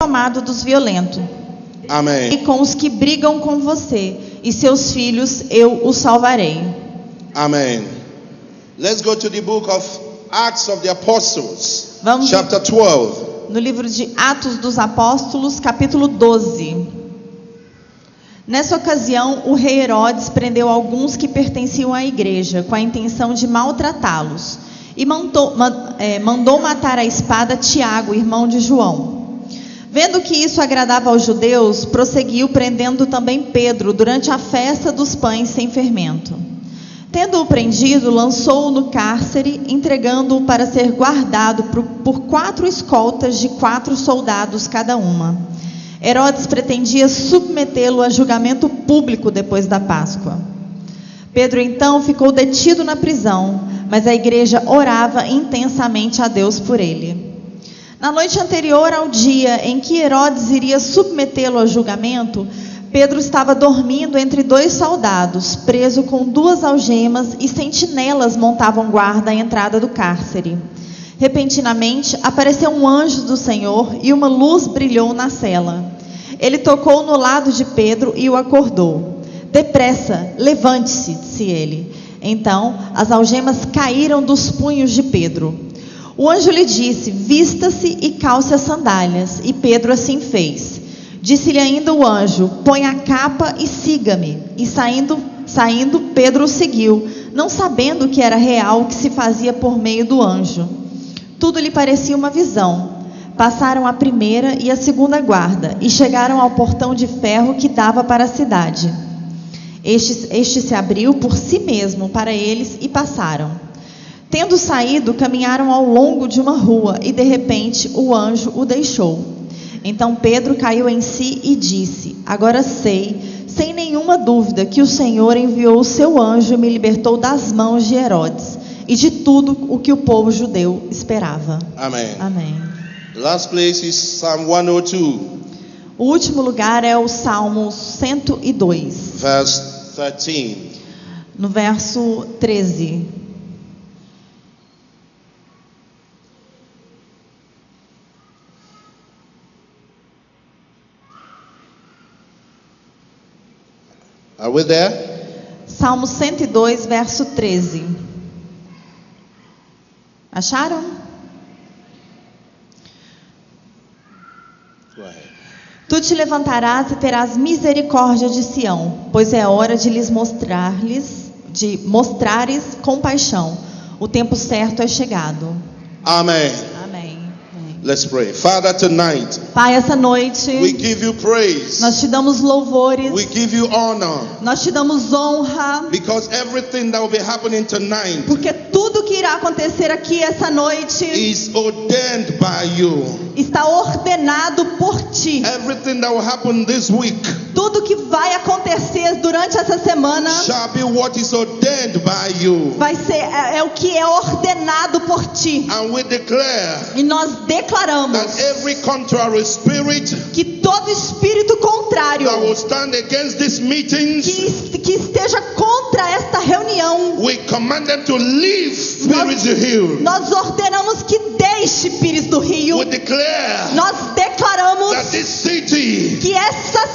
tomado dos violentos. Amen. E com os que brigam com você, e seus filhos eu os salvarei. Amen. Let's go to the book of Acts of the Apostles, Vamos chapter 12. no livro de Atos dos Apóstolos, capítulo 12. Nessa ocasião, o rei Herodes prendeu alguns que pertenciam à igreja, com a intenção de maltratá-los, e mandou matar à espada Tiago, irmão de João. Vendo que isso agradava aos judeus, prosseguiu prendendo também Pedro durante a festa dos pães sem fermento. Tendo-o prendido, lançou-o no cárcere, entregando-o para ser guardado por 4 escoltas de 4 soldados cada uma. Herodes pretendia submetê-lo a julgamento público depois da Páscoa. Pedro então ficou detido na prisão, mas a igreja orava intensamente a Deus por ele. Na noite anterior ao dia em que Herodes iria submetê-lo a julgamento, Pedro estava dormindo entre 2 soldados, preso com 2 algemas, e sentinelas montavam guarda à entrada do cárcere. Repentinamente, apareceu um anjo do Senhor e uma luz brilhou na cela. Ele tocou no lado de Pedro e o acordou. Depressa, levante-se, disse ele. Então, as algemas caíram dos punhos de Pedro. O anjo lhe disse: vista-se e calce as sandálias. E Pedro assim fez. Disse-lhe ainda o anjo: põe a capa e siga-me. E saindo, Pedro o seguiu, não sabendo que era real o que se fazia por meio do anjo. Tudo lhe parecia uma visão. Passaram a primeira e a segunda guarda, e chegaram ao portão de ferro que dava para a cidade. Este se abriu por si mesmo para eles e passaram. Tendo saído, caminharam ao longo de uma rua, e de repente o anjo o deixou. Então Pedro caiu em si e disse: agora sei, sem nenhuma dúvida, que o Senhor enviou o seu anjo e me libertou das mãos de Herodes e de tudo o que o povo judeu esperava. Amen. Amém. The last place is Psalm 102, O último lugar é o Salmo 102, verse 13. no verso 13. Are we there? Salmo 102, verso 13. Acharam? Go ahead. Tu te levantarás e terás misericórdia de Sião, pois é hora de mostrares compaixão. O tempo certo é chegado. Amen. Amém. Let's pray. Father, tonight Pai, essa noite we give you praise. nós te damos louvores, We give you honor, nós te damos honra, because everything that will be happening tonight porque tudo que irá acontecer aqui essa noite is ordained by you. está ordenado por ti. Everything that will happen this week Tudo que vai acontecer durante essa semana shall be what is ordained by you. vai ser o que é ordenado por ti. And we declare E nós declaramos that every contrary spirit que todo espírito contrário that will stand against these meetings, que esteja contra esta reunião, we command them to leave Spirits Hill. nós ordenamos que deixe Pires do Rio. We declare Nós declaramos that this city que essa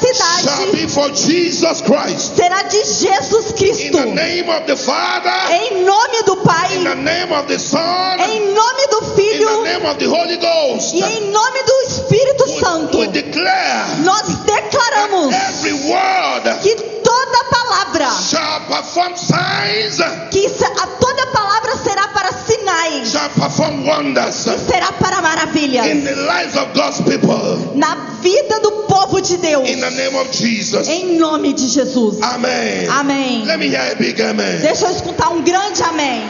shall be cidade for Jesus Christ. será de Jesus In Cristo. the name of the Father, Em nome do in the Pai, name of the Son, em nome do in the Filho name of the Holy Ghost, e em nome do Espírito Santo. we declare Nós declaramos every word que toda palavra, shall perform signs, toda palavra será para sinais, shall perform wonders será para maravilhas in the lives of God's people. na vida do povo de Deus. In the name of Jesus. Em nome de Jesus. Amen. Amém. Let me hear a big amen. Deixa eu escutar um grande amém.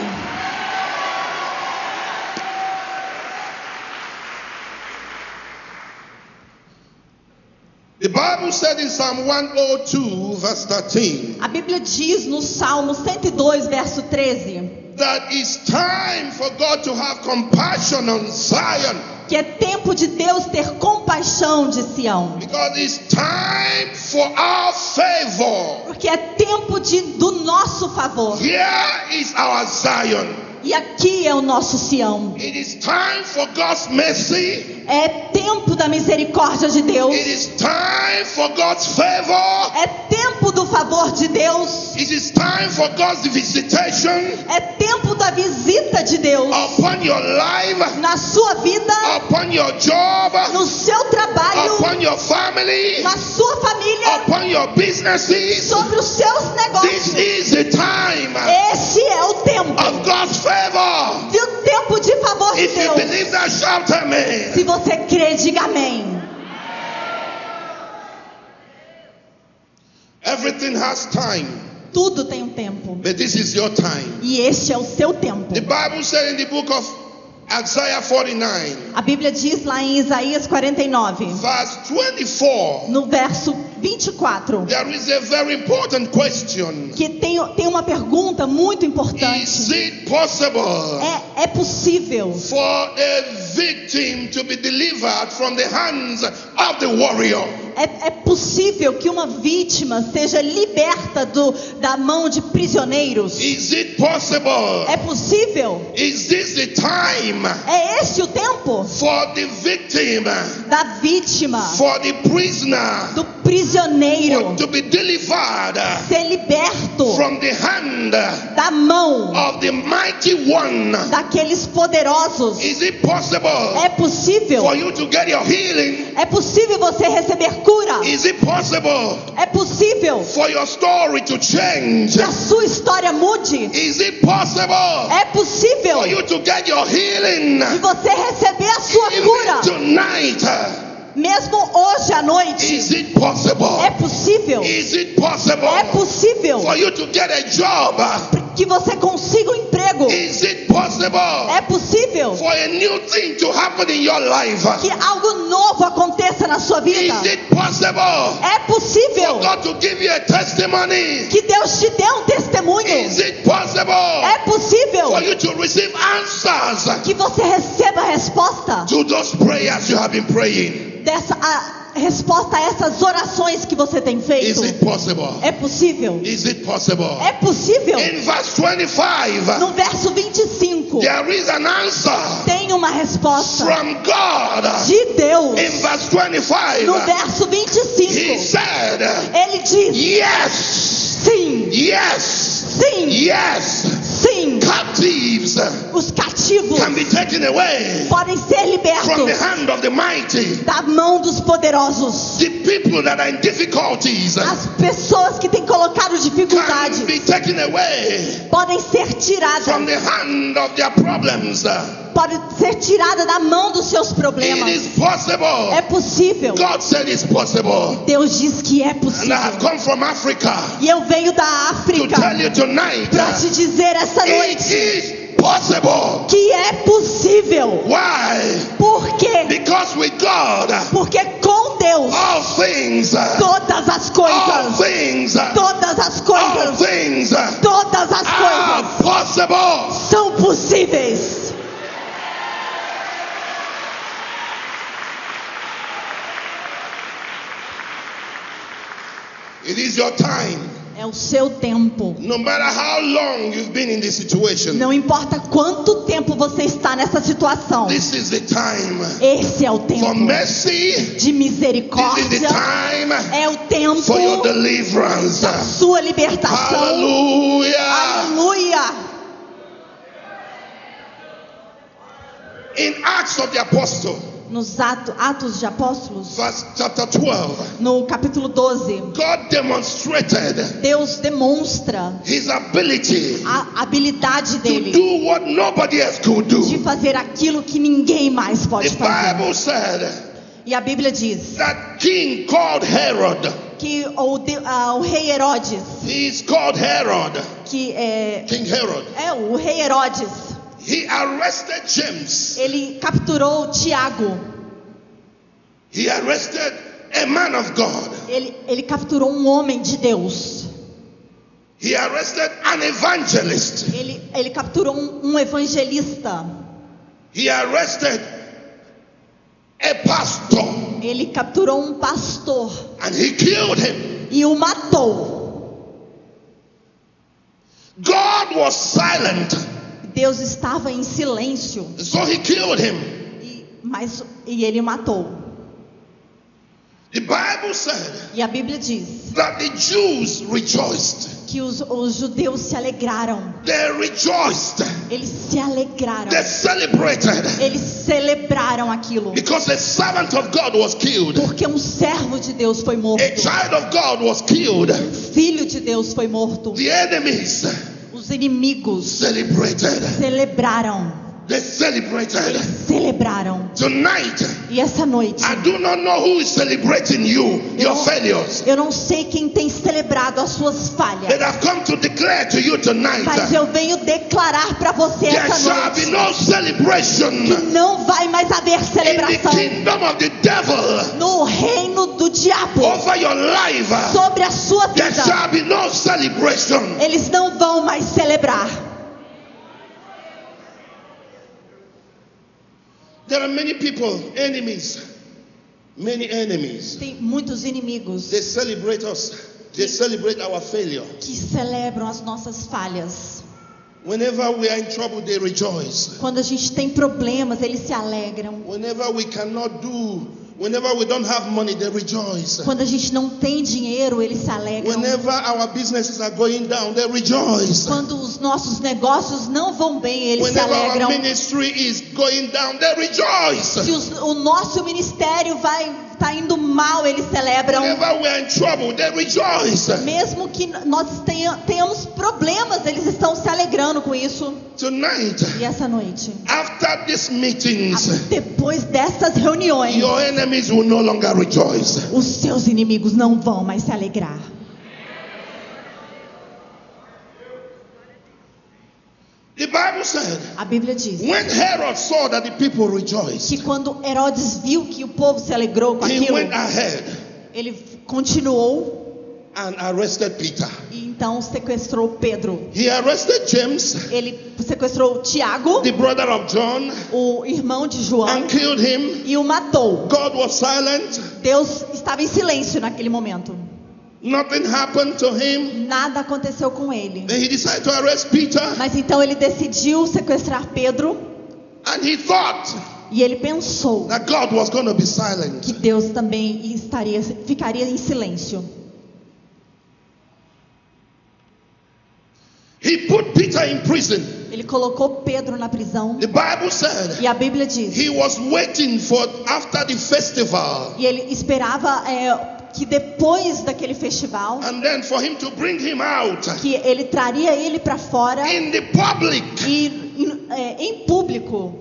The Bible said in Psalm 102, verse 13, A Bíblia diz no Salmo 102, verso 13, that it's time for God to have compassion on Zion, que é tempo de Deus ter compaixão de Sião, because it's time for our favor. porque é tempo do nosso favor. Here is our Zion. E aqui é o nosso Sião. It is time for God's mercy. É tempo da misericórdia de Deus. It is time for God's favor. É tempo do favor de Deus. It is time for God's visitation É tempo da visita de Deus upon your life, na sua vida, upon your job, no seu trabalho, upon your family, na sua família, upon your businesses. sobre os seus This negócios. is the time Esse é o tempo. of God's favor. E o tempo de favor de If you Deus. believe that, shout amen. Se você crê, diga amém. Everything has time, Tudo tem um tempo. but this is your time. E este é o seu tempo. The Bible said in the book of Isaiah 49, A Bíblia diz lá em Isaías 49, verse 24, no verso 24, there is a very important question. que tem uma pergunta muito importante. Is it possible É possível for a victim to be delivered from the hands of the warrior? É possível que uma vítima seja liberta da mão de prisioneiros? Is it possible? É possível? Is this the time É este o tempo for the victim, da vítima, for the prisoner, do prisioneiro to be delivered ser liberto from the hand da mão of the mighty one? daqueles poderosos? Is it possible É possível? for you to get your healing? É possível você receber cura? Is it possible É possível for your story to change? que a sua história mude? Is it possible É possível for you to get your healing de você receber a sua even cura tonight? mesmo hoje à noite? Is it possible? É possível? Is it possible É possível for you to get a job? que você consiga um emprego? Is it possible É possível for a new thing to happen in your life? que algo novo aconteça na sua vida? Is it possible É for possível God to give you a testimony? que Deus te dê um testemunho? Is it possible É possível for you to receive answers que você receba a resposta to those prayers you have been praying? a resposta a essas orações que você tem Is feito? it possible? É possível? Is it possible? É possível? In verse 25, No verso 25 there is an answer tem uma resposta from God. de Deus. In verse 25, No verso He 25 said, ele diz: yes, sim, yes, sim, yes. sim. Captives Os cativos can be taken away podem ser from the libertos hand of the mighty. da mão dos poderosos. The people that are in difficulties As pessoas que têm colocado can dificuldades be taken away podem ser tiradas, from the hand of their problems. podem ser tiradas da mão dos seus It problemas. is possible. É possível. God said it's possible. Deus diz que é And I possível. have come from Africa E eu venho da to África tell you tonight para te dizer essa it noite is possible. que é possível. Why? Por quê? Because with God, Porque com Deus all things, todas as all coisas, things, todas as all coisas, things todas as are coisas possible. são possíveis. It is your time. É o seu tempo. No matter how long you've been in this situation, Não importa quanto tempo você está nessa situação. this is the time Esse é o for tempo mercy. de This is the misericórdia. time É o tempo for your deliverance. da sua libertação. Hallelujah. Aleluia. In Acts of the Apostle, Nos Atos de Apóstolos, chapter 12, no capítulo 12, God demonstrated Deus demonstra His ability a habilidade to dele do what nobody else could de do. fazer aquilo que ninguém mais pode The fazer. Bible said E a Bíblia diz that king called Herod, que o rei Herodes, he is called Herod, que é King Herod, o rei Herodes, he arrested James. ele capturou Tiago. He arrested a man of God. Ele capturou um homem de Deus. He arrested an evangelist. Ele capturou um evangelista. He arrested a pastor Ele capturou um pastor and he killed him. e o matou. God was silent Deus estava em silêncio. So he killed him. E ele matou. The Bible said E a Bíblia diz that the Jews rejoiced. que os judeus se alegraram. They rejoiced. Eles se alegraram. They celebrated. Eles celebraram aquilo. Because a servant of God was killed. Porque um servo de Deus foi morto. A child of God was killed. Filho de Deus foi morto. The enemies Os inimigos celebrated. celebraram. They celebrated. Eles celebraram. Tonight, E essa noite, I do not know who is celebrating you, your failures. eu não sei quem tem celebrado as suas falhas. But I've come to declare to you tonight, Mas eu venho declarar para você there essa shall be noite no celebration que não vai mais haver in the celebração kingdom of the devil no reino do diabo over your life. sobre a sua There vida. shall be no celebration. Eles não vão mais celebrar. There are many people, enemies, many enemies. Tem muitos inimigos They celebrate us. They celebrate our failure. que celebram as nossas falhas. Whenever we are in trouble, they rejoice. Quando a gente tem problemas, eles se alegram. Whenever we cannot do, whenever we don't have money, they rejoice. Quando a gente não tem dinheiro, eles se alegram. Whenever our businesses are going down, they rejoice. Quando os nossos negócios não vão bem, eles se Whenever our alegram. ministry is going down, they rejoice. Se o nosso ministério tá indo mal, eles celebram. Whenever we are in trouble, they rejoice. Mesmo que nós tenhamos problemas, eles estão se alegrando com isso. Tonight, E essa noite, after these meetings, depois dessas reuniões, your enemies will no longer rejoice. os seus inimigos não vão mais se alegrar. The Bible said, A Bíblia diz when Herod saw that the people rejoiced, que quando Herodes viu que o povo se alegrou com he aquilo, went ahead ele continuou and arrested Peter. e então sequestrou Pedro. He arrested James, Ele sequestrou Tiago, the brother of John, o irmão de João, and killed him. e o matou. God was silent. Deus estava em silêncio naquele momento. Nothing happened to him. Nada aconteceu com ele. Then he decided to arrest Peter, Mas então ele decidiu sequestrar Pedro and he thought e ele pensou that God was going to be silent. que Deus também ficaria em silêncio. He put Peter in prison. Ele colocou Pedro na prisão The Bible said e a Bíblia diz he was waiting for after the festival, e ele esperava que depois daquele festival and then for him to bring him out que ele traria ele para fora in the public e em público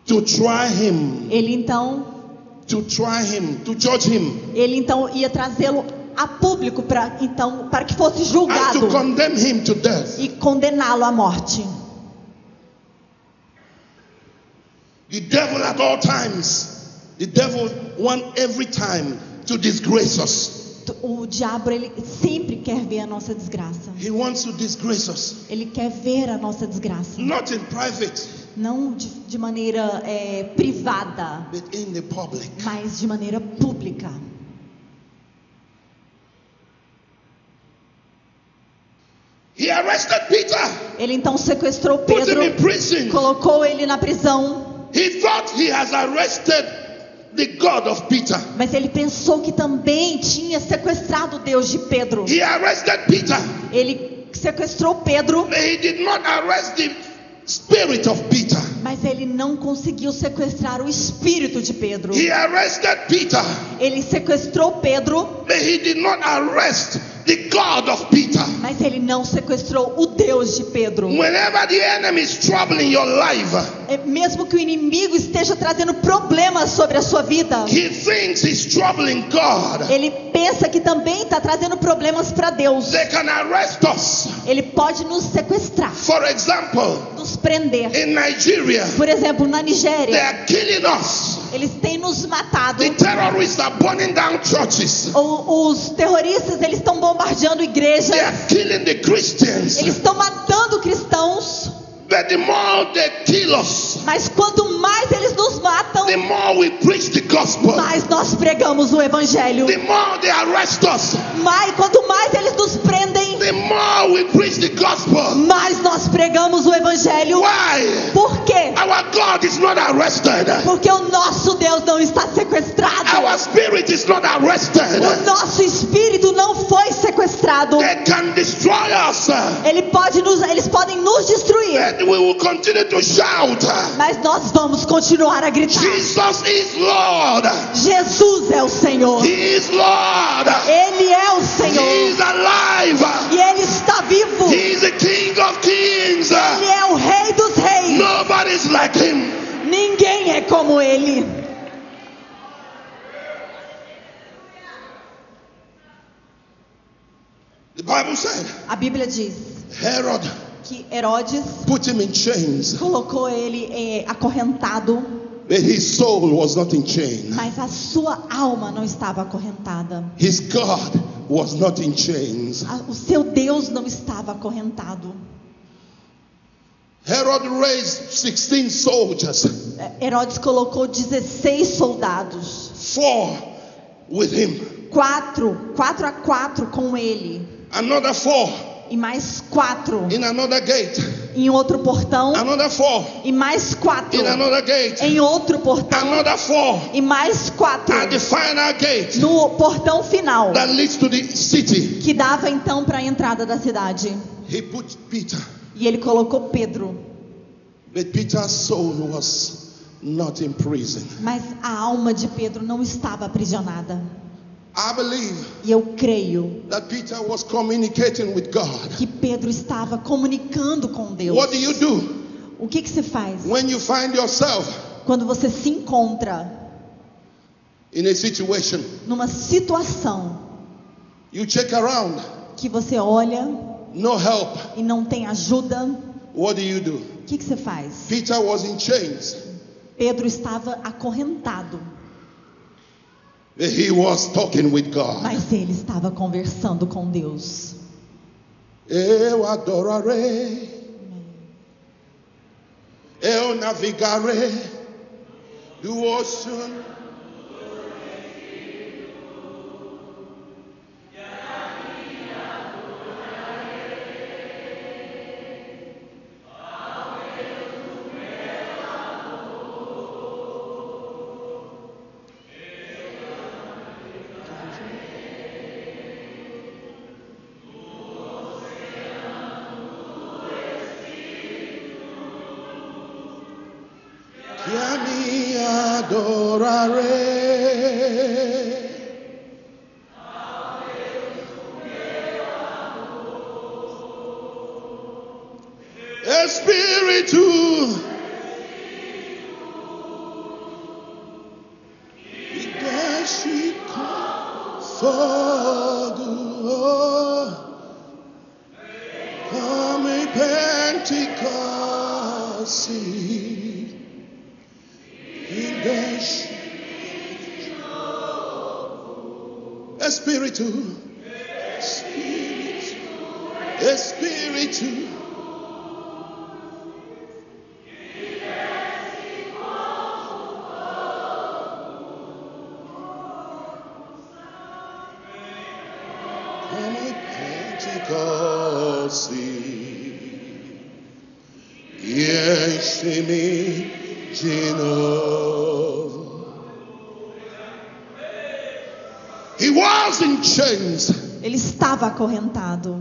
to try him, ele então judge him, ia trazê-lo a público para que fosse and julgado to condemn him to death. e condená-lo à morte. The devil at all times, the devil want every time to disgrace us. O diabo, ele sempre quer ver a nossa desgraça. He wants to disgrace us, Ele quer ver a nossa desgraça. not in private, Não de maneira privada, but in the public. mas de maneira pública. He arrested Peter, Ele então sequestrou put him Pedro, in prison. colocou ele na prisão. He thought he has arrested the God of Peter. Mas ele pensou que também tinha sequestrado o Deus de Pedro. He arrested Peter, Ele sequestrou Pedro, but he did not arrest the spirit of Peter. mas ele não conseguiu sequestrar o espírito de Pedro. He arrested Peter, Ele sequestrou Pedro, but he did not arrest the God of Peter. mas ele não sequestrou o Deus de Pedro. Whenever the enemy is troubling your life, Mesmo que o inimigo esteja trazendo problemas sobre a sua vida, he thinks he's troubling God. ele pensa que também está trazendo problemas para Deus. They can arrest us. Ele pode nos sequestrar, For example, nos prender. in Nigeria, Por exemplo, na they Nigéria, are killing us. eles têm nos matado. The terrorists are burning down churches. Os terroristas, eles estão bombardeando igrejas. They are killing the Christians. Eles estão matando cristãos. But the more they kill us, Mas quanto mais eles nos matam, the more we preach the gospel. mais nós pregamos o evangelho. The more they arrest us, Quanto mais eles nos prendem, the more we preach the gospel. mais nós pregamos o evangelho. Why? Por quê? Our God is not arrested. Porque o nosso Deus não está sequestrado. Our spirit is not arrested. O nosso espírito não foi sequestrado. They can destroy us. Eles podem nos destruir. And we will continue to shout. Mas nós vamos continuar a gritar. Jesus is Lord. Jesus é o Senhor. He is Lord. Ele é o Senhor. He is alive. E Ele está vivo. He is the King of Kings. Ele é o Rei dos Reis. Nobody is like him. Ninguém é como Ele. The Bible said A Bíblia diz Herod que Herodes put him in chains, colocou ele acorrentado, but his soul was not in chains. mas a sua alma não estava acorrentada. His God was not in chains. O seu Deus não estava acorrentado. Herod raised 16 soldiers, Herodes colocou 16 soldados, 4 with him, 4 a 4 com ele, another 4 e mais 4 in another gate, em outro portão, another 4 e mais 4 in another gate, em outro portão, another 4 e mais 4 at the final gate no portão final, that leads to the city. que dava então para a entrada da cidade. He put Peter, E ele colocou Pedro, but Peter's soul was not in prison. mas a alma de Pedro não estava aprisionada. I believe E eu creio that Peter was communicating with God. que Pedro estava comunicando com Deus. What do you do O que se faz when you find yourself quando você se encontra in a situation? numa situação You check around, que você olha no help. e não tem ajuda? What do you do? O que se faz? Peter was in chains, Pedro estava acorrentado, but he was talking with God. mas ele estava conversando com Deus. Eu adorarei, eu navegarei do oceano. Que a mim adorarei. Espírito, e desce com fogo, como em Pentecoste. Espírito, Espírito, como em Pentecoste, e enche-me de novo. He was in chains, Ele estava acorrentado,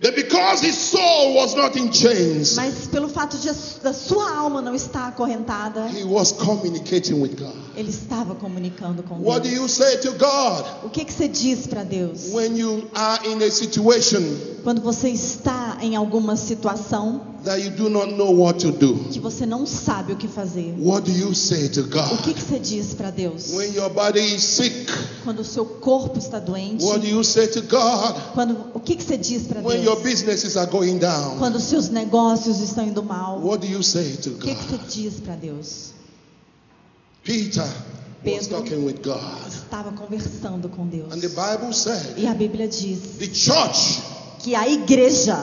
but because his soul was not in chains, mas pelo fato da sua alma não estar acorrentada, he was communicating with God. ele estava comunicando com What do Deus. you say to God O que você diz para Deus when you are in a situation quando você está em alguma situação that you do not know what to do? que você não sabe o que fazer? What do you say to O God que você diz para Deus when your body is sick? quando o seu corpo está doente? What do you say to God O que você diz para when your Deus businesses are going down? quando os seus negócios estão indo mal? What do you say to O que God? você diz para Deus? Peter was Pedro talking with God, estava conversando com Deus. and the Bible said E a Bíblia diz the church que a igreja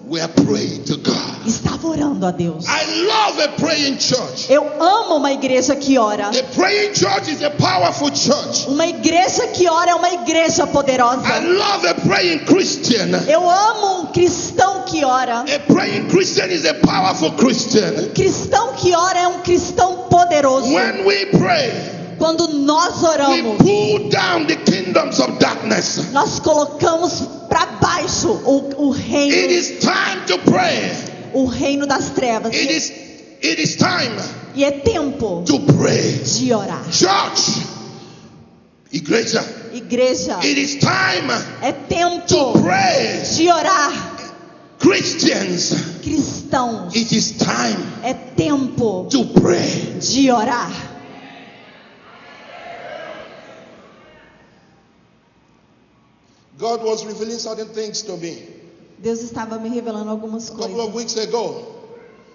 were praying to God. estava orando a Deus. I love a praying church. Eu amo uma igreja que ora. A praying church is a powerful church. Uma igreja que ora é uma igreja poderosa. I love a praying Christian. Eu amo um cristão que ora. A praying Christian is a powerful Christian. Um cristão que ora é um cristão poderoso. When we pray, quando nós we oramos, pull down the kingdoms of darkness. nós colocamos para baixo o reino. It is time to pray. O reino das trevas. It is time E é tempo to pray. de orar. Church, igreja, Igreja, it is time é tempo to pray. de orar. Christians, Cristãos, it is time é tempo to pray. de orar. God was revealing certain things to me. Deus estava me revelando algumas A couple of coisas. weeks ago,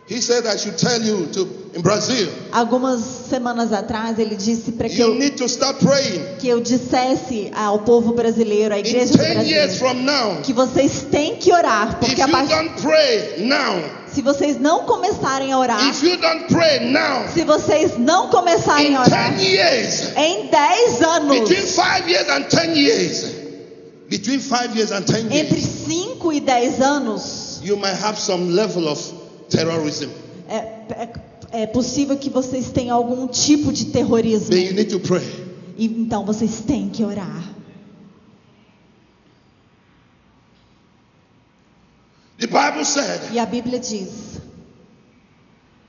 He said I should tell you in Brazil, Algumas semanas atrás ele disse para you need to start praying. que eu dissesse ao povo brasileiro, à In igreja 10 years brasileira, from now, que vocês têm que orar, if porque you don't pray now, se vocês não começarem a orar, if you don't pray now, se vocês não começarem in a orar, 10 years, em 10 anos, between 5 years and 10 years, between 5 years and 10 entre years, 5 e 10 anos, you might have some level of terrorism. é possível que vocês tenham algum tipo de terrorismo. Then you need to pray. E então vocês têm que orar. The Bible said E a Bíblia diz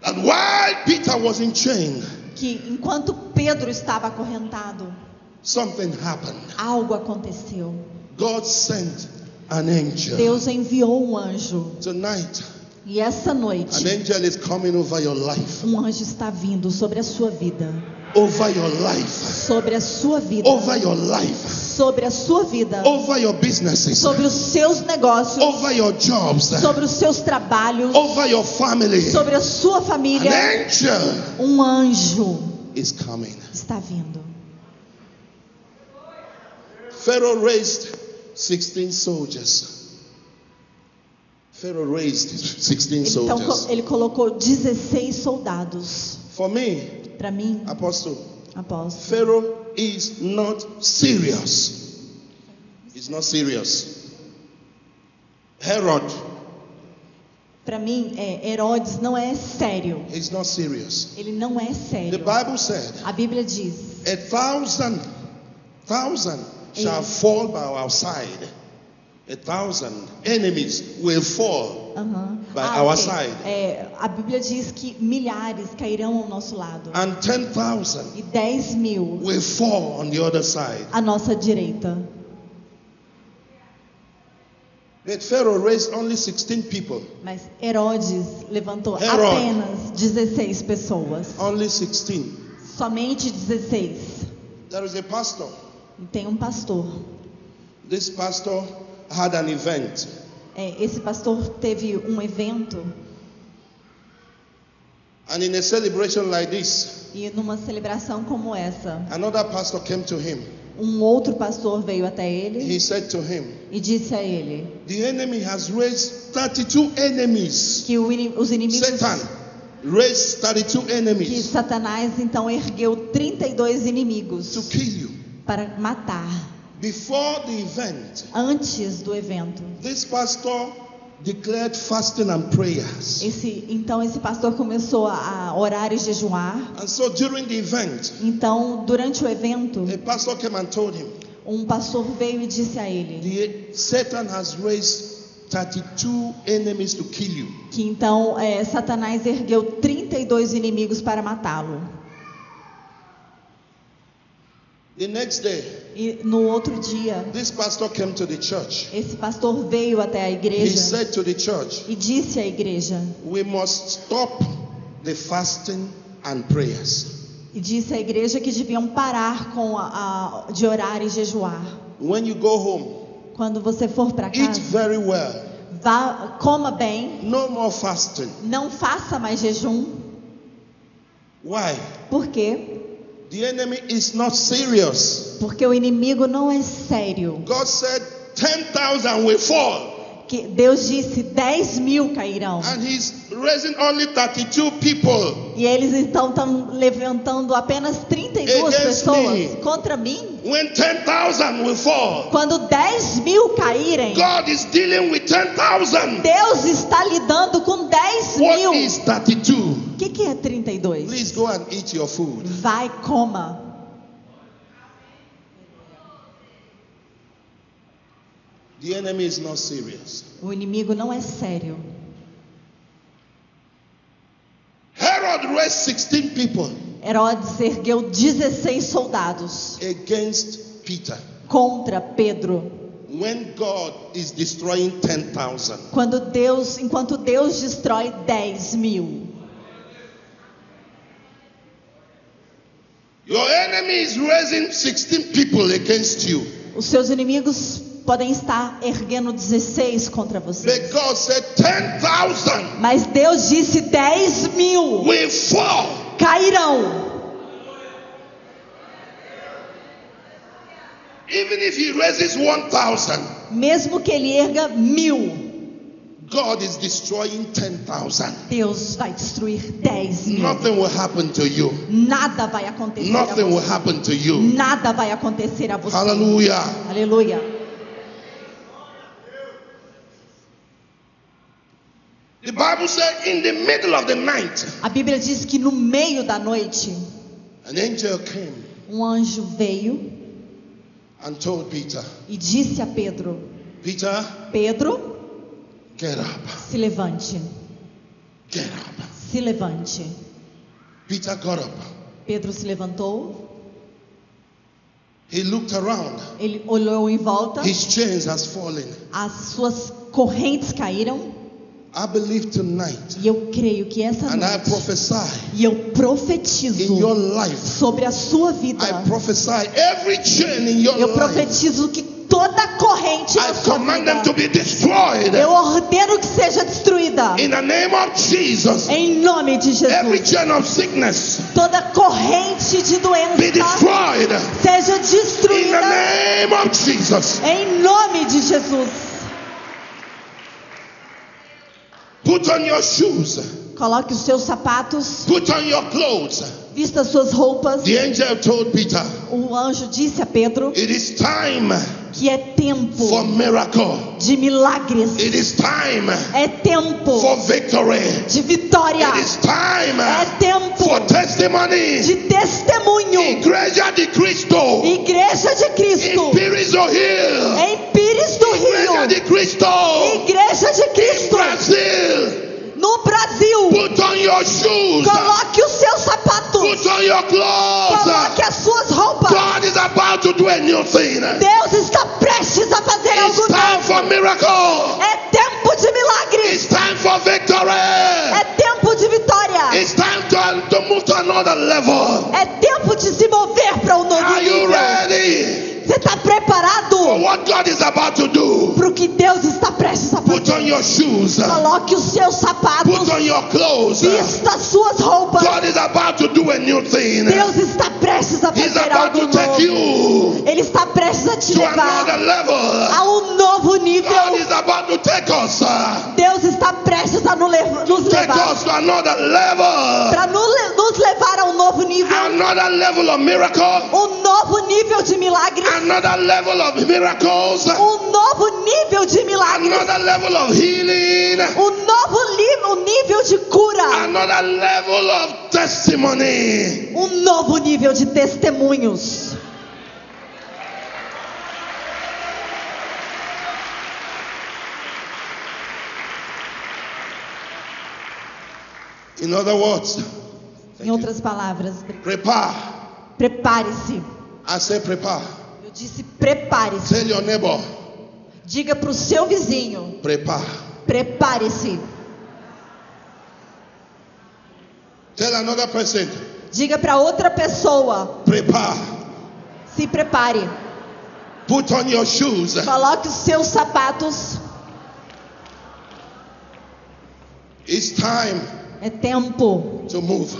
that while Peter was in chain, que enquanto Pedro estava acorrentado, something happened. algo aconteceu. God sent an angel. Deus enviou um anjo. Tonight, E essa noite, an angel is coming over your life. um anjo está vindo sobre a sua vida. Over your life. Sobre a sua vida. Over your life. Sobre a sua vida. Over your businesses. Sobre os seus negócios. Over your jobs. Sobre os seus trabalhos. Over your family. Sobre a sua An família. angel Um anjo is coming. está vindo. Pharaoh raised 16 soldiers. Pharaoh raised 16 Então soldiers. ele colocou 16 soldados. For me, Para mim, Apostle, apóstolo, Pharaoh is not serious. He's not serious. Herod, para mim, Herodes não é sério. he's not serious. Ele não é The sério. Bible said, A Bíblia diz: 1,000 shall fall by our side. 1,000 enemies will fall by our ok. side. A Bíblia diz que milhares cairão ao nosso lado And 10,000 e 10.000 will fall on the other side. à nossa direita. But Pharaoh raised only 16 people. Mas Herodes levantou Herod. apenas 16 pessoas. Only 16. Somente 16. There is a pastor. E tem um pastor. This pastor had an event. Esse pastor teve um evento. And in a celebration like this, E numa celebração como essa, another pastor came to him. um outro pastor veio até ele He said to him, e disse a ele the enemy has raised 32 enemies. que os inimigos, Satan raised 32 que enemies Satanás então ergueu 32 inimigos to kill you. para matar. Before the event, Antes do evento, this pastor declared fasting and prayers. então esse pastor começou a orar e jejuar. And so during the event, Então, durante o evento, a pastor came and told him, um pastor veio e disse a ele Satan has raised 32 enemies to kill you. que então Satanás ergueu 32 inimigos para matá-lo. The next day, E no outro dia, this pastor came to the church. esse pastor veio até a He igreja said to the church, e disse à igreja, we must stop the fasting and prayers. e disse à igreja que deviam parar de orar e jejuar. When you go home, Quando você for para eat casa, very well. coma bem, No more fasting. não faça mais jejum. Why? Por quê? The enemy is not serious. Porque o inimigo não é sério. God said 10,000 will fall. que Deus disse 10.000 cairão. And he's raising only 32 people. E eles então estão levantando apenas 32 Against pessoas me. contra mim. When 10,000 will fall, Quando 10.000 caírem, God is dealing with 10,000. Deus está lidando com 10.000. What is 32? O que é 32? Please go and eat your food. Vai, coma. The enemy is not serious. O inimigo não é sério. Herod raised 16 people Herodes ergueu 16 soldados against Peter. contra Pedro. When God is destroying 10,000, Enquanto Deus destrói 10.000. your enemy is raising 16 people against you. Os seus inimigos podem estar erguendo 16 contra você. But God said 10,000 Mas Deus disse 10.000 will fall. cairão. Even if he raises 1,000, Mesmo que ele erga 1.000, God is destroying 10,000. Deus vai destruir 10.000. Nothing will happen to you. Nada vai acontecer Nothing a will você. happen to you. Nada vai acontecer a você. Hallelujah. Aleluia. The Bible said in the middle of the night, A Bíblia diz que no meio da noite, an angel came um anjo veio and told Peter, e disse a Pedro: Peter, Pedro, get up. se levante. Get up. Se levante. Peter got up. Pedro se levantou. He looked around. Ele olhou em volta. His chains has fallen. As suas correntes caíram. I believe tonight, E eu creio que essa and I noite, prophesy e eu in profetizo your life. sobre a sua vida. I prophesy every chain in your Eu life. profetizo que toda corrente na I sua command them to vida, be destroyed eu ordeno que seja destruída. in the name of Jesus. Em nome de Every Jesus. chain of sickness Toda corrente de be doença destroyed seja in the destruída. name of Jesus. Em nome de Jesus. Put on your shoes. Coloque os seus sapatos. Put on your clothes. Vista suas roupas. The angel told Peter, O anjo disse a Pedro it is time que é tempo for miracle. de milagres. It is time É tempo for victory. de vitória. It is time É tempo for testimony. de testemunho. Igreja de Cristo. Igreja de Cristo. In Pires do Rio. Em Pires do Igreja de Rio. Cristo. Igreja de In Cristo. Brazil. No Brasil. Put on your shoes. Coloque os seus sapatos. Put on your clothes. Coloque as suas roupas. God is about to do a new thing. Deus está prestes a fazer It's algo time for novo. miracle. É tempo de milagres. It's time for victory. É tempo de vitória. It's time to move to another level. É tempo de se mover para um novo Are you nível. ready Você está preparado for what God is about to do? para o que Deus está prestes a Put on fazer? your shoes. Coloque os seus sapatos. Put on your clothes. Vista as suas roupas. God is about to do a new thing. Deus está prestes a He's fazer about algo to take novo. you Ele está prestes a te to another levar level. a um novo God nível. is about to take us. Deus está prestes a nos Take levar us to another level. para nos levar a um novo nível. Another level of miracle. Um novo nível de milagres. Another level of miracles. Um novo nível de milagres. Another level of healing. Um novo nível de cura. Another level of testimony. Um novo nível de testemunhos. In other words, Em outras palavras, prepare. prepare-se. I say prepare. Eu disse prepare-se. Tell your neighbor, Diga para o seu vizinho, prepare. prepare-se. Tell another person, Diga para outra pessoa, prepare. se prepare. Put on your shoes. Coloque os seus sapatos. It's time É tempo to move.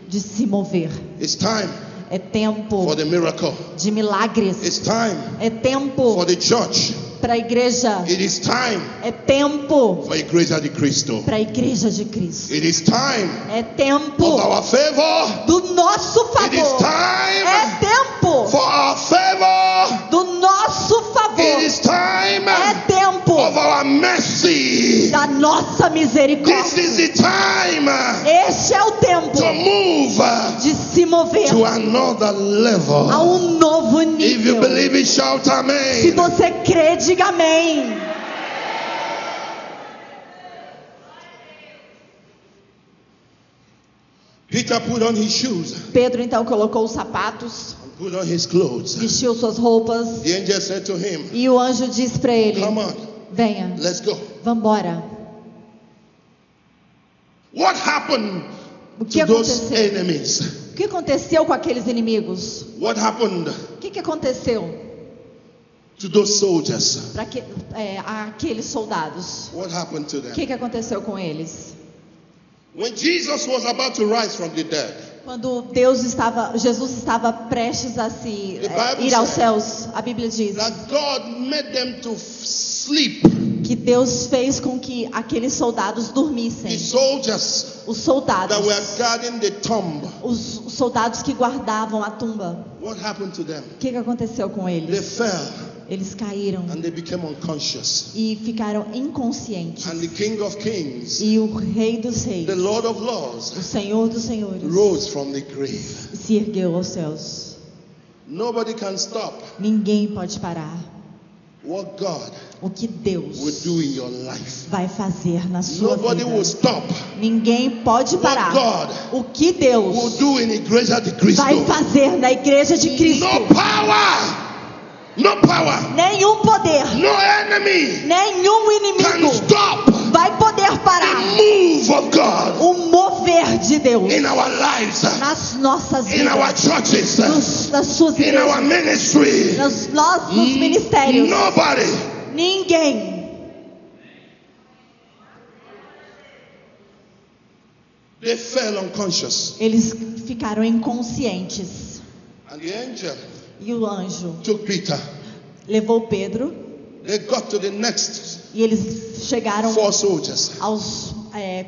de se mover. It's time É tempo for the miracle. de milagres. It's time É tempo for the church. para a igreja. It is time É tempo for a Igreja de Cristo. para a igreja de Cristo. It is time É tempo of our favor. do nosso It is favor. time É tempo for our favor. do nosso favor. It is time É tempo of our mercy. da nossa This misericórdia. is the time Este é o tempo to move de se mover to another a level. um novo If you nível. believe it, shout Se amen. você crê, diga amém. Peter put on his shoes Pedro então colocou os sapatos, and put on his clothes. vestiu suas roupas The angel said to him, e o anjo disse para ele: come on, venha, let's go. vambora. What happened O que to those aconteceu? enemies? O que aconteceu com aqueles inimigos? What happened O que aconteceu to those soldiers? para aqueles soldados? What happened to O them? que aconteceu com eles? When Jesus was about to rise from the dead, Quando Jesus estava prestes a se The Bible ir aos says céus, a Bíblia diz that God made them to sleep. que Deus fez com que aqueles soldados The dormissem. soldiers Os soldados, that were guarding the tomb, os soldados que guardavam a tumba. what happened to them? O que aconteceu com They eles? fell Eles caíram and they became unconscious. e ficaram inconscientes. And the King of Kings, E o Rei dos Reis, the Lord of Lords, o Senhor dos Senhores, rose from the grave. se ergueu aos céus. Nobody can stop Ninguém pode parar what God o que will Deus do in your life. vai fazer na sua Nobody will vida. stop Ninguém pode what parar God o que will Deus do in Igreja de Cristo. vai fazer na igreja de Cristo. No power, Nenhum poder, no enemy nenhum can inimigo stop vai poder the parar move of God o mover de Deus in our lives, nas nossas in our vidas, churches, nas suas in our igrejas, ministry. nos ministérios. Nobody. Ninguém. They fell unconscious. Eles ficaram inconscientes. And the angel E o anjo took Peter. levou Pedro They got to the next e eles chegaram 4 soldiers. aos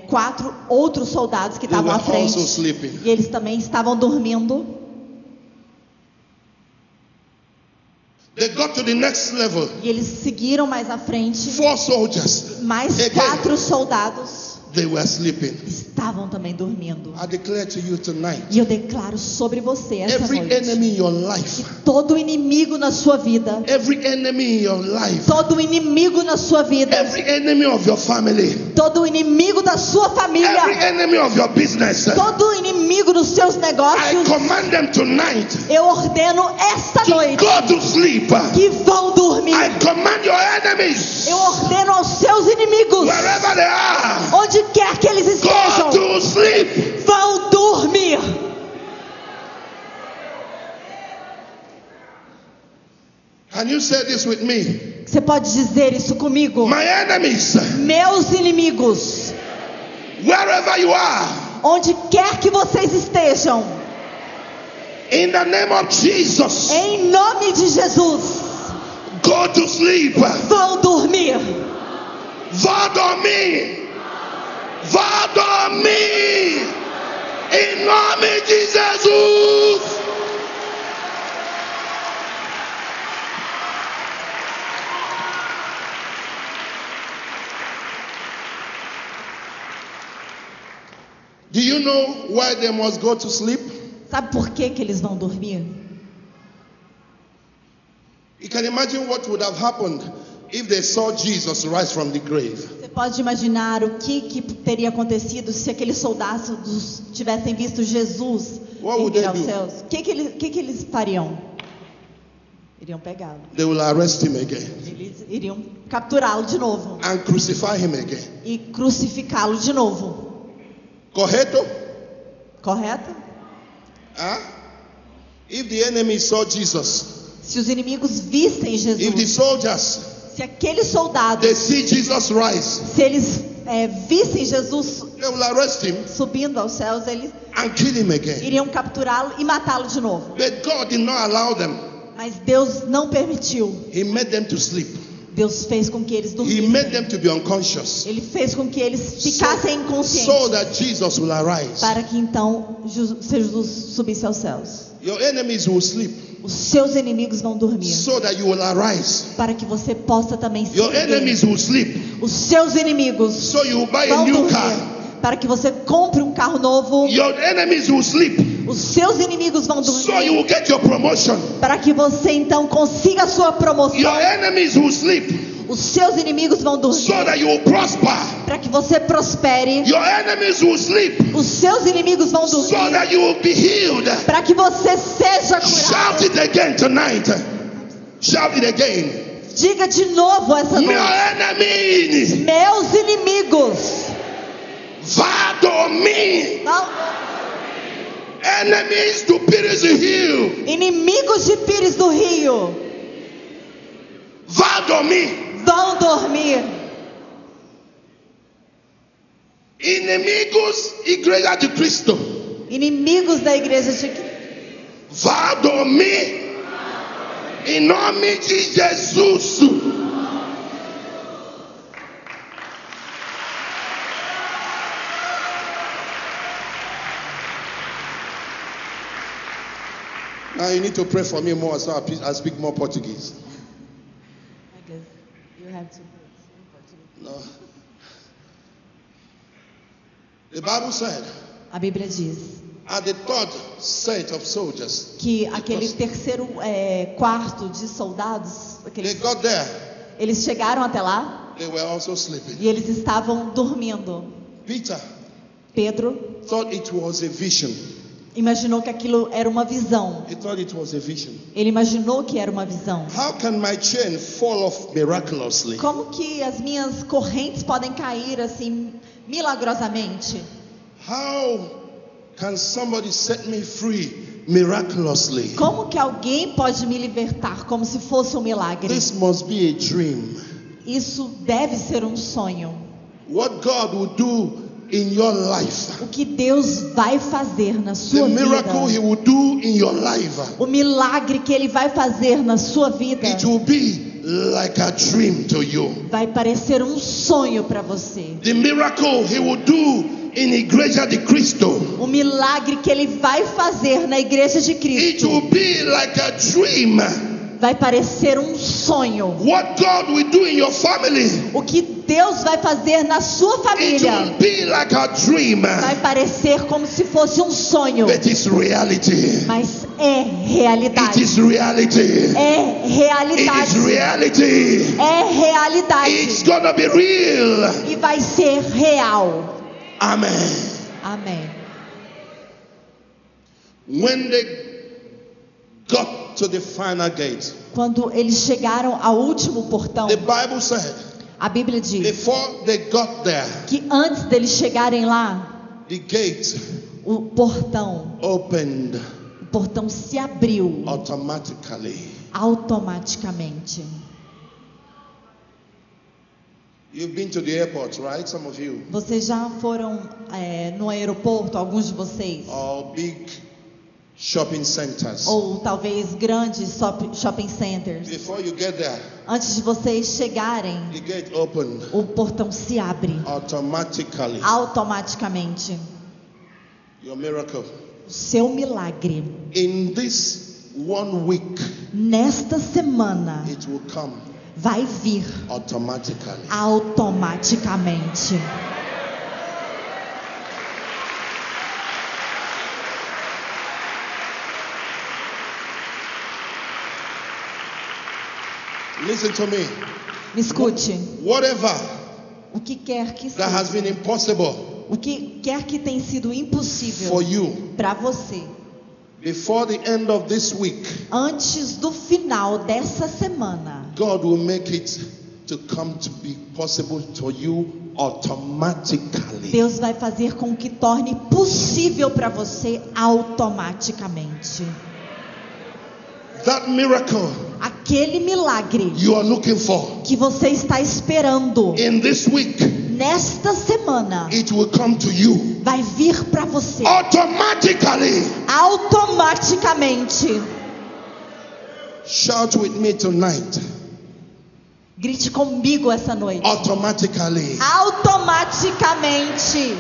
4 outros soldados que They estavam were à frente. also sleeping. E eles também estavam dormindo. They got to the next level. E eles seguiram mais à frente. 4 soldiers. Mais Again. 4 soldados They were sleeping. estavam também dormindo. I declare to you tonight, E eu declaro sobre você essa every noite enemy in your life, que todo inimigo na sua vida, every enemy in your life, todo inimigo na sua vida, every enemy of your family, todo inimigo da sua every família, enemy of your business, todo inimigo dos seus I negócios, command them tonight eu ordeno esta to noite go to sleep. que vão dormir. I command your enemies, Eu ordeno aos seus inimigos, wherever they are, onde quer que eles go estejam, to sleep. vão dormir. Can you say this with me? Você pode dizer isso comigo? My enemies, Meus inimigos, wherever you are, onde quer que vocês estejam, in the name of Jesus, em nome de Jesus, go to sleep. vão dormir. Vá dormir. Vá dormir. Em nome de Jesus. Do you know why they must go to sleep? Sabe por que eles vão dormir? You can imagine what would have happened if they saw Jesus rise from the grave. Você pode imaginar o que teria acontecido se aqueles soldados tivessem visto Jesus What would ir they aos do? céus? O que eles fariam? Iriam pegá-lo. They will arrest him again Eles iriam capturá-lo de novo and crucify him again. e crucificá-lo de novo. Correcto? Correto? Huh? If the enemy saw Jesus, Se os inimigos vissem if the Jesus, soldiers, se aqueles soldados, they see Jesus rise, se eles vissem Jesus they will arrest him subindo aos céus, eles and kill him again. iriam capturá-lo e matá-lo de novo. But God did not allow them. Mas Deus não permitiu. He made them to sleep. Deus fez com que eles He made them dormissem. to be unconscious. Ele fez com que eles ficassem So inconscientes. that Jesus will arise. Para que então Jesus subisse aos céus. Your enemies will sleep. Os seus inimigos vão dormir. So that you will arise. Para que você possa também se Your erguer. enemies will sleep. Os seus inimigos So you will buy a vão new dormir. car. Para que você compre um carro novo. Your enemies will sleep. Os seus inimigos vão So you dormir. will get your promotion. Para que você então consiga a sua promoção. Your enemies will sleep. Os seus inimigos vão dormir. So that you will prosper. Para que você prospere. Your enemies will sleep. Os seus inimigos vão So dormir. that you will be healed. Para que você seja Shout curado. it again tonight. Shout it again. Diga de novo essa Meu noite. enemies, Meus inimigos. vá dormir. Não, Enemies do Pires do Rio, inimigos de Pires do Rio. vá dormir. Vão dormir. Inimigos, Igreja de Cristo, Inimigos da igreja de vá dormir. Em nome de Jesus. Now you need to pray for me more so I speak more Portuguese. No. The Bible said, A Bíblia diz at the third set of soldiers, que aquele terceiro quarto de soldados, they got there, eles chegaram até lá they were also sleeping. e eles estavam dormindo. Peter Pedro thought it was a vision. imaginou que aquilo era uma visão. He thought it was a vision. Ele imaginou que era uma visão. How can my chain fall off miraculously? Como que as minhas correntes podem cair assim milagrosamente? How can somebody set me free miraculously? Como que alguém pode me libertar como se fosse um milagre? This must be a dream. Isso deve ser um sonho. What God will do in your life, O que Deus vai fazer na the sua miracle He vida, will do in your life, o milagre que Ele vai fazer na sua vida, it will be like a dream to you. vai parecer um sonho para você. The miracle He will do in Igreja de Cristo, O milagre que Ele vai fazer na igreja de it Cristo will be like a dream. vai parecer um sonho. What God will do in your family, O que Deus vai fazer na sua it família will be like a dream. vai parecer como se fosse um sonho, But it's reality. mas é It realidade. is reality. É It is realidade. reality. É It's realidade. gonna be real. E vai ser real. Amen. Amém. When they got to the final gate, Quando eles chegaram ao último portão, the Bible said, a Bíblia diz before they got there, que antes deles chegarem lá, the gate o portão se abriu automatically. automaticamente. You've been to the airport, right? Some of you. Vocês já foram no aeroporto, alguns de vocês? Or big shopping centers. Ou talvez grandes shopping centers. Before you get there, Antes de vocês chegarem, the gate opened o portão se abre automatically. automaticamente. Your miracle. O seu milagre, In this 1 week, nesta semana, it will come vai vir automatically. automaticamente. Listen to me. Me escute. Whatever O que quer que that has seja, been impossible o que quer que tenha sido impossível for you, para você, before the end of this week, antes do final dessa semana, God will make it to come to be possible to you automatically. Deus vai fazer com que torne possível para você automaticamente. That miracle Aquele milagre you are looking for que você está esperando in this week, nesta semana, it will come to you vai vir para você automatically. automaticamente. Shout with me tonight. Grite comigo essa noite. Automatically. Automaticamente.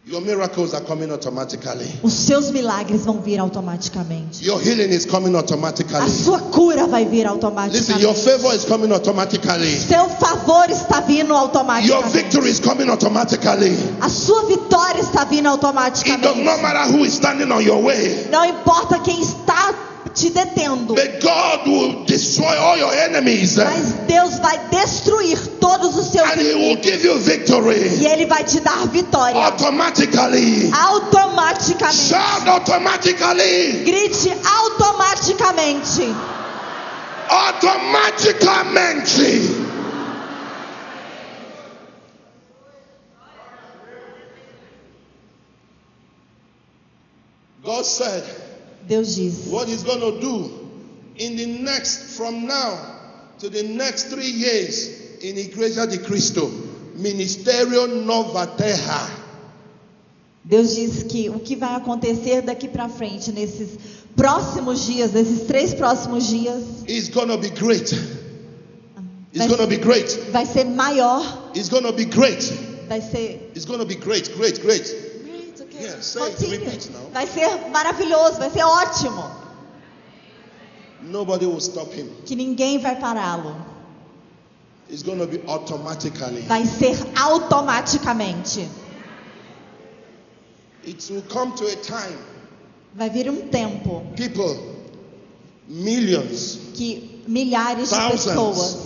Your miracles are coming automatically. Os seus milagres vão vir automaticamente. Your healing is coming A automatically. sua cura vai vir Listen, automaticamente. your favor is coming automatically. Seu favor está vindo Your automaticamente. victory is coming automatically. A sua vitória está vindo It does automaticamente. not matter who is standing on your way. Não importa quem está te detendo, But God will destroy all your enemies. mas Deus vai destruir todos os seus And He will inimigos. give you E victory Ele vai te dar vitória automatically. automaticamente. Shout automatically. Grite automaticamente. Automaticamente. God said Deus diz: what He's going to do in the next, from now to the next 3 years in Igreja de Cristo, Ministério Nova Terra. Deus diz que o que vai acontecer daqui para frente, nesses próximos dias, nesses 3 próximos dias, It's going to be great. It's vai, going to be great. vai ser maior, It's going to be great. vai ser. It's going to be great, great, great. Yeah, say it, Continue. repeat now. Vai ser maravilhoso, vai ser ótimo. Nobody will stop Him. Que ninguém vai pará-lo. It's going to be automatically. Vai ser automaticamente. It will come to a time, Vai vir um tempo people, millions, que milhares de Thousands. pessoas,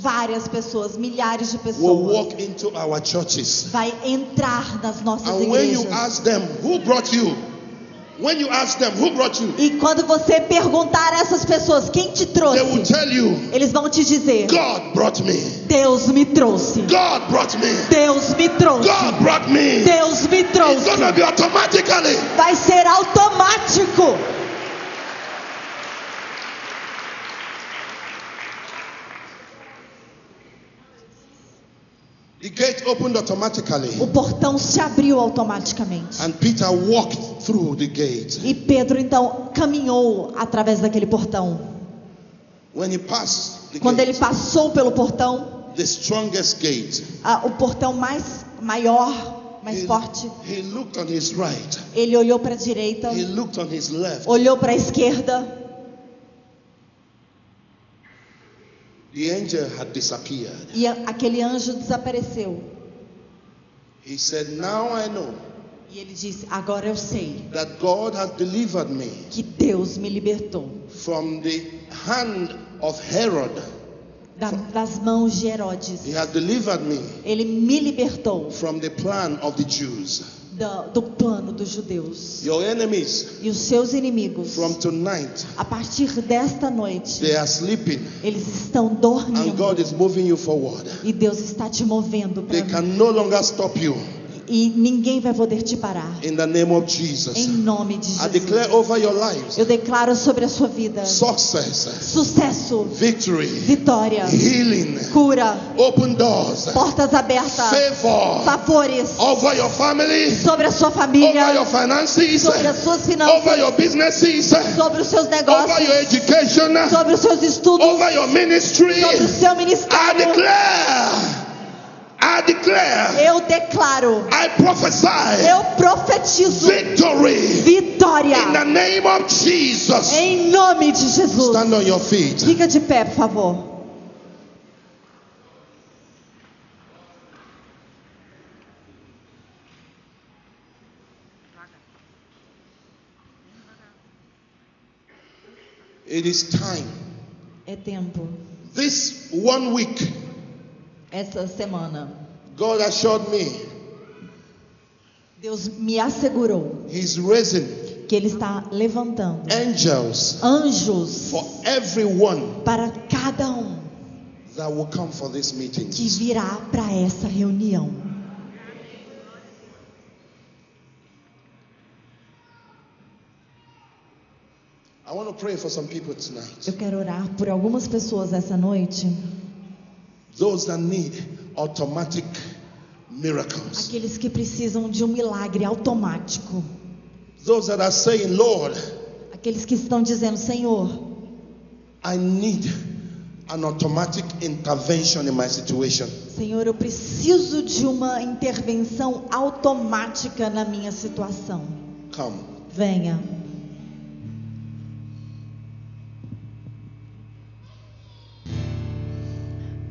várias pessoas, milhares de will pessoas, walk into our churches. vai entrar nas nossas And when you igrejas. ask them, who brought you? When you ask them, who brought you? E quando você perguntar a essas pessoas quem te They will trouxe, tell you, eles vão te dizer: God brought me. Deus me trouxe. God brought me. Deus me trouxe. God brought me. Deus me It's trouxe. going to be automatically. Vai ser automático. The gate opened automatically. O portão se abriu automaticamente. And Peter walked through the gate. E Pedro então caminhou através daquele portão. When he passed the Quando ele gate, passou pelo portão, the strongest gate, o portão maior, mais forte, he looked on his right. ele olhou para a direita, He looked on his left. olhou para a esquerda, The angel had disappeared. e aquele anjo desapareceu. He said, now I know E ele disse: agora eu sei that God has delivered me que Deus me libertou from the hand of Herod. das mãos de Herodes. He has delivered me Ele me libertou from the plan of the Jews. do plano dos judeus. Your enemies, E os seus inimigos, from tonight, a partir desta noite, they are sleeping, eles estão and dormindo. God is moving you forward. E Deus está te movendo They para can no longer stop you. E ninguém vai poder te parar. In the name of Em Jesus, nome de I Jesus. declare over your lives Eu declaro sobre a sua vida success, sucesso, victory, vitória, healing, cura, open doors, portas abertas, favor favores over your family, sobre a sua over your família, finances, sobre as suas over finanças, your businesses, sobre os seus over your negócios, education, sobre os seus estudos, over your ministry. sobre o seu I ministério. declare, Eu declaro, I prophesy eu profetizo victory vitória in the name of Jesus. em nome de Jesus. Stand on your feet. Fica de pé, por favor. It is time. É tempo. This 1 week, Essa semana, God assured me Deus me assegurou He's raising que Ele está levantando angels anjos for everyone para cada that will come for this meeting. que virá para essa reunião. I want to pray for some people tonight. Eu quero orar por algumas pessoas essa noite Those that need automatic miracles. Aqueles que precisam de um milagre automático. Those that are saying, Lord, Aqueles que estão dizendo, Senhor, I need an automatic intervention in my situation. Senhor, eu preciso de uma intervenção automática na minha situação. Come. Venha.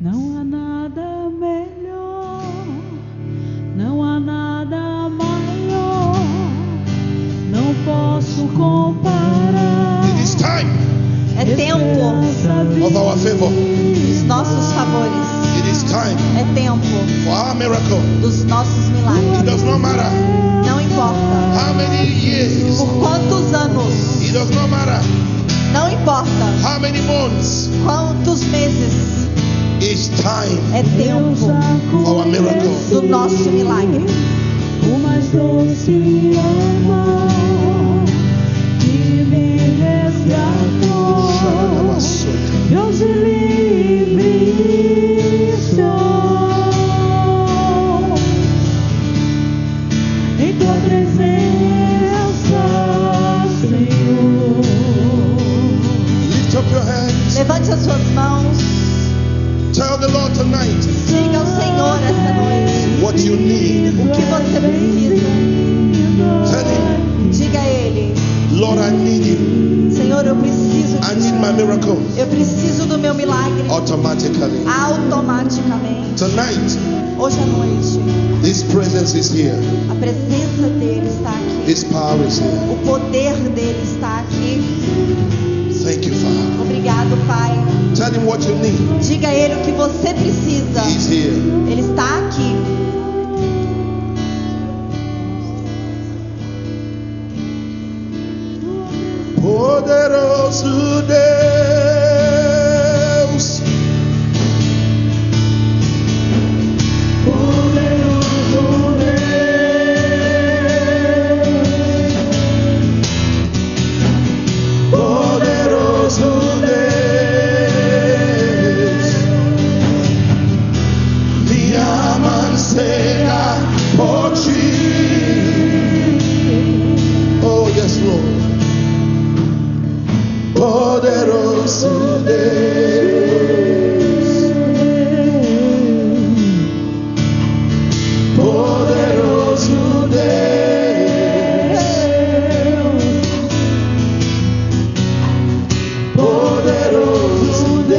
Não há nada melhor, não há nada maior, não posso comparar. It is time É tempo of our favor. dos nossos favores. It is time É tempo for our miracle. dos nossos It milagres. does not matter Não importa how many years. por quantos anos. It does not matter Não importa how many months. quantos meses. It's time É tempo for our miracle. do nosso milagre. O mais doce amor que me resgatou. Deus livre estou em tua presença, Senhor. Lift up your hands. Levante as suas mãos. Tell the Lord tonight Diga ao Senhor essa noite what you need. o que você precisa. Tell Him, Diga a Ele, Lord, I need you. Senhor, eu preciso I de need Ti. my miracle Eu preciso do meu milagre automatically. automaticamente. Tonight, Hoje à noite, His presence is here. a presença dEle está aqui. His power is here. O poder dEle está aqui. Thank you, Father. Obrigado, Pai. Tell Him what you need. Diga a Ele o que você precisa. He's here. Ele está aqui. Poderoso Deus. Poderoso Deus. Poderoso Deus. Minha mão será por ti. Oh, yes, Lord. Poderoso Deus, poderoso Deus, poderoso Deus,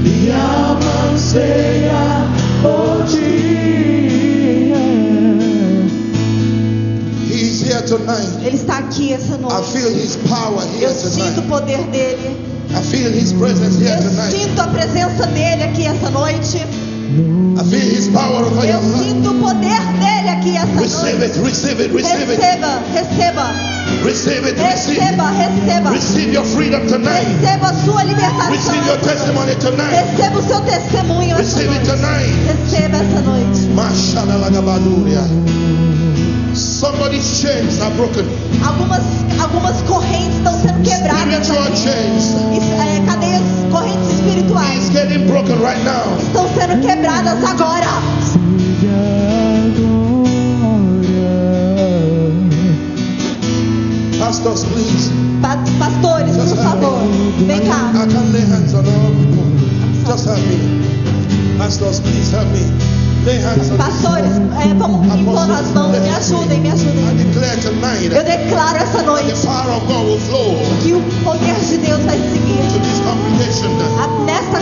minha mão seja por ti. He's here tonight. Ele está aqui essa I noite. feel His power here Eu sinto o tonight. poder dele. I feel His presence here Eu tonight. sinto a presença dele aqui essa noite. I feel His power over your Eu life. sinto o poder dele aqui essa Receive noite. it, receive it, receive it, Receba, receba, receive it, receive. receba, receba. Receive your freedom tonight. Receba a sua libertação. Receive your testimony tonight. Receba o seu testemunho essa Receive it noite. tonight. Receba essa noite. Mashallah. Somebody's chains are broken. Algumas correntes estão sendo quebradas Spiritual aqui. chains Cadeias, correntes is espirituais getting broken right now. estão sendo quebradas agora. Pastors, please. Pastores, por favor, vem cá. I can lay hands on all people. Just help me. Pastors, please help me. Lay hands on Pastores, vamos impondo as mãos, me ajudem, me I ajudem. declare tonight Eu declaro essa that noite the power of God will flow que o poder de Deus vai seguir to this congregation. nesta